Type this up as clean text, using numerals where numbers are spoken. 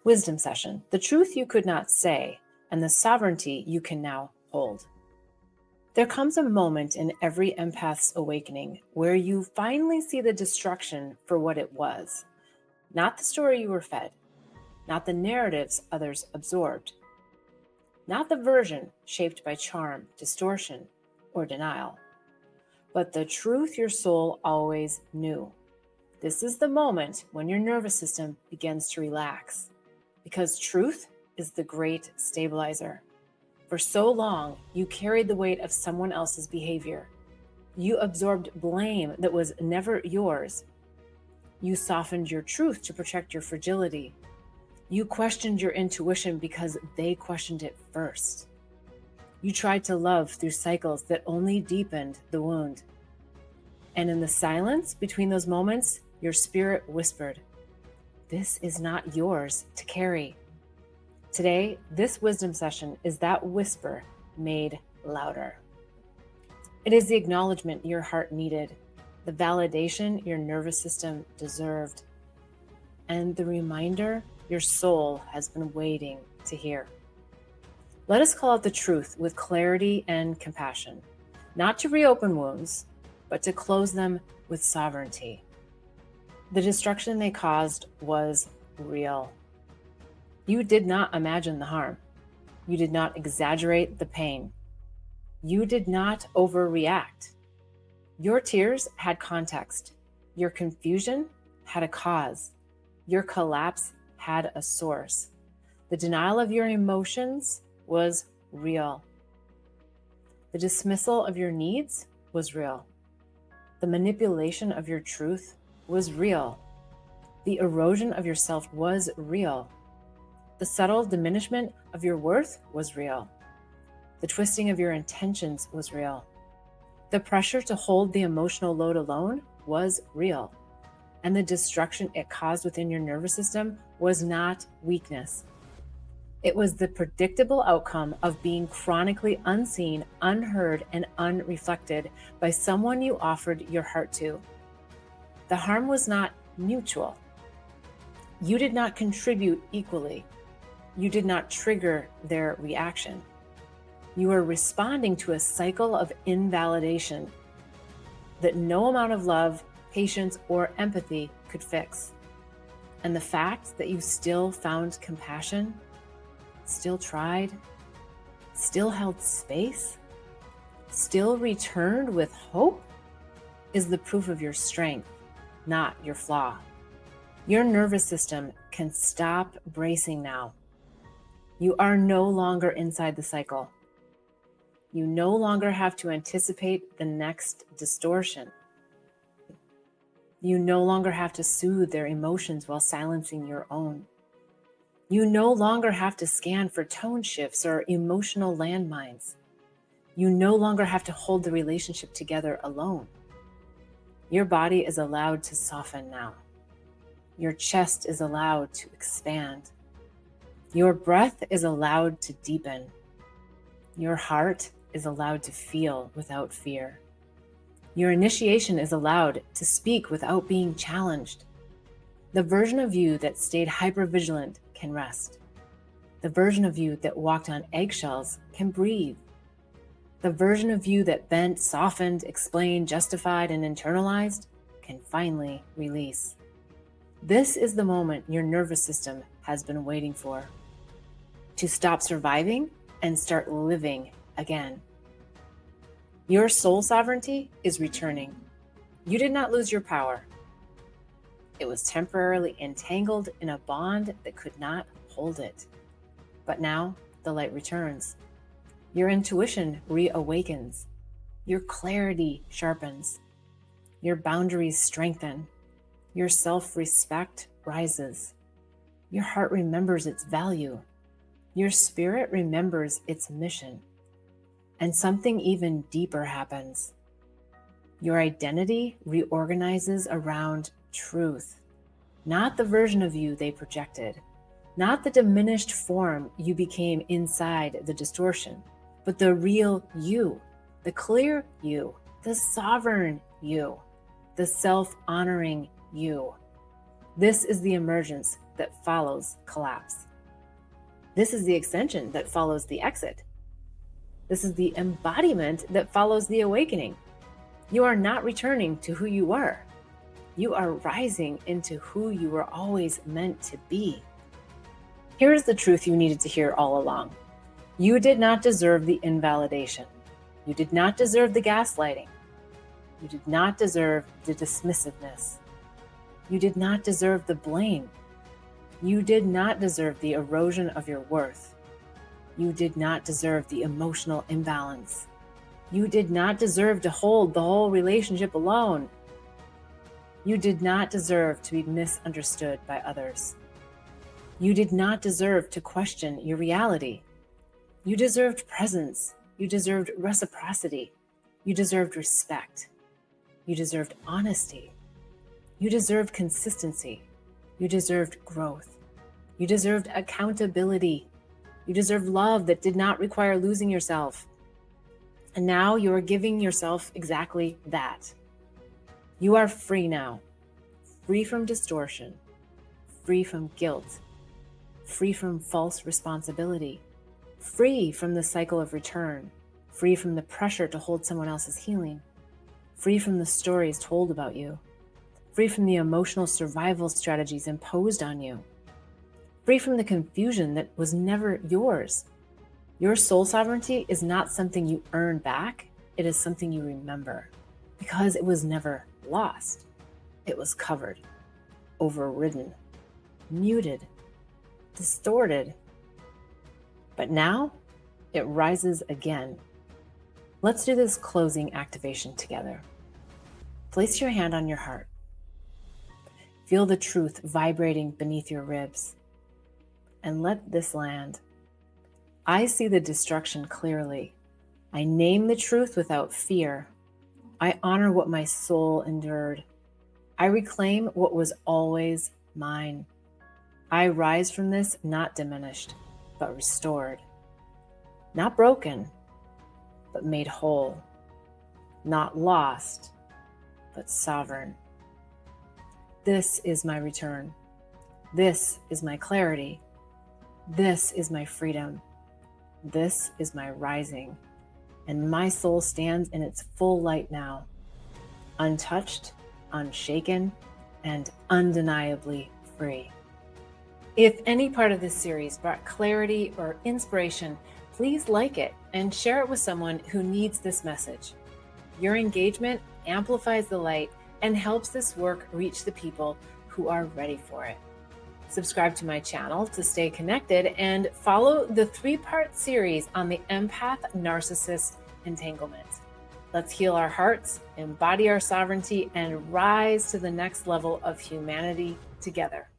Wisdom session, the truth you could not say, and the sovereignty you can now hold. There comes a moment in every empath's awakening where you finally see the destruction for what it was. Not the story you were fed, not the narratives others absorbed, not the version shaped by charm, distortion, or denial, but the truth your soul always knew. This is the moment when your nervous system begins to relax, because truth is the great stabilizer. For so long, you carried the weight of someone else's behavior. You absorbed blame that was never yours. You softened your truth to protect your fragility. You questioned your intuition because they questioned it first. You tried to love through cycles that only deepened the wound. And in the silence between those moments, your spirit whispered, "This is not yours to carry." Today, this wisdom session is that whisper made louder. It is the acknowledgement your heart needed, the validation your nervous system deserved, and the reminder your soul has been waiting to hear. Let us call out the truth with clarity and compassion, not to reopen wounds, but to close them with sovereignty. The destruction they caused was real. You did not imagine the harm. You did not exaggerate the pain. You did not overreact. Your tears had context. Your confusion had a cause. Your collapse had a source. The denial of your emotions was real. The dismissal of your needs was real. The manipulation of your truth was real. The erosion of yourself was real. The subtle diminishment of your worth was real. The twisting of your intentions was real. The pressure to hold the emotional load alone was real. And the destruction it caused within your nervous system was not weakness. It was the predictable outcome of being chronically unseen, unheard, and unreflected by someone you offered your heart to. The harm was not mutual. You did not contribute equally. You did not trigger their reaction. You are responding to a cycle of invalidation that no amount of love, patience, or empathy could fix. And the fact that you still found compassion, still tried, still held space, still returned with hope is the proof of your strength, not your flaw. Your nervous system can stop bracing now. You are no longer inside the cycle. You no longer have to anticipate the next distortion. You no longer have to soothe their emotions while silencing your own. You no longer have to scan for tone shifts or emotional landmines. You no longer have to hold the relationship together alone. Your body is allowed to soften now. Your chest is allowed to expand. Your breath is allowed to deepen. Your heart is allowed to feel without fear. Your initiation is allowed to speak without being challenged. The version of you that stayed hypervigilant can rest. The version of you that walked on eggshells can breathe. The version of you that bent, softened, explained, justified, and internalized can finally release. This is the moment your nervous system has been waiting for. To stop surviving and start living again. Your soul sovereignty is returning. You did not lose your power. It was temporarily entangled in a bond that could not hold it. But now the light returns. Your intuition reawakens. Your clarity sharpens. Your boundaries strengthen. Your self-respect rises. Your heart remembers its value. Your spirit remembers its mission. And something even deeper happens. Your identity reorganizes around truth, not the version of you they projected, not the diminished form you became inside the distortion, but the real you, the clear you, the sovereign you, the self-honoring you. This is the emergence that follows collapse. This is the extension that follows the exit. This is the embodiment that follows the awakening. You are not returning to who you were. You are rising into who you were always meant to be. Here is the truth you needed to hear all along. You did not deserve the invalidation. You did not deserve the gaslighting. You did not deserve the dismissiveness. You did not deserve the blame. You did not deserve the erosion of your worth. You did not deserve the emotional imbalance. You did not deserve to hold the whole relationship alone. You did not deserve to be misunderstood by others. You did not deserve to question your reality. You deserved presence. You deserved reciprocity. You deserved respect. You deserved honesty. You deserved consistency. You deserved growth. You deserved accountability. You deserved love that did not require losing yourself. And now you are giving yourself exactly that. You are free now, free from distortion, free from guilt, free from false responsibility, free from the cycle of return, free from the pressure to hold someone else's healing, free from the stories told about you, free from the emotional survival strategies imposed on you, free from the confusion that was never yours. Your soul sovereignty is not something you earn back. It is something you remember because it was never lost. It was covered, overridden, muted, distorted. But now it rises again. Let's do this closing activation together. Place your hand on your heart. Feel the truth vibrating beneath your ribs. And let this land. I see the destruction clearly. I name the truth without fear. I honor what my soul endured. I reclaim what was always mine. I rise from this not diminished, but restored. Not broken, but made whole. Not lost, but sovereign. This is my return. This is my clarity. This is my freedom. This is my rising. And my soul stands in its full light now, untouched, unshaken, and undeniably free. If any part of this series brought clarity or inspiration, please like it and share it with someone who needs this message. Your engagement amplifies the light and helps this work reach the people who are ready for it. Subscribe to my channel to stay connected and follow the 3-part series on the empath narcissist entanglement. Let's heal our hearts, embody our sovereignty, and rise to the next level of humanity together.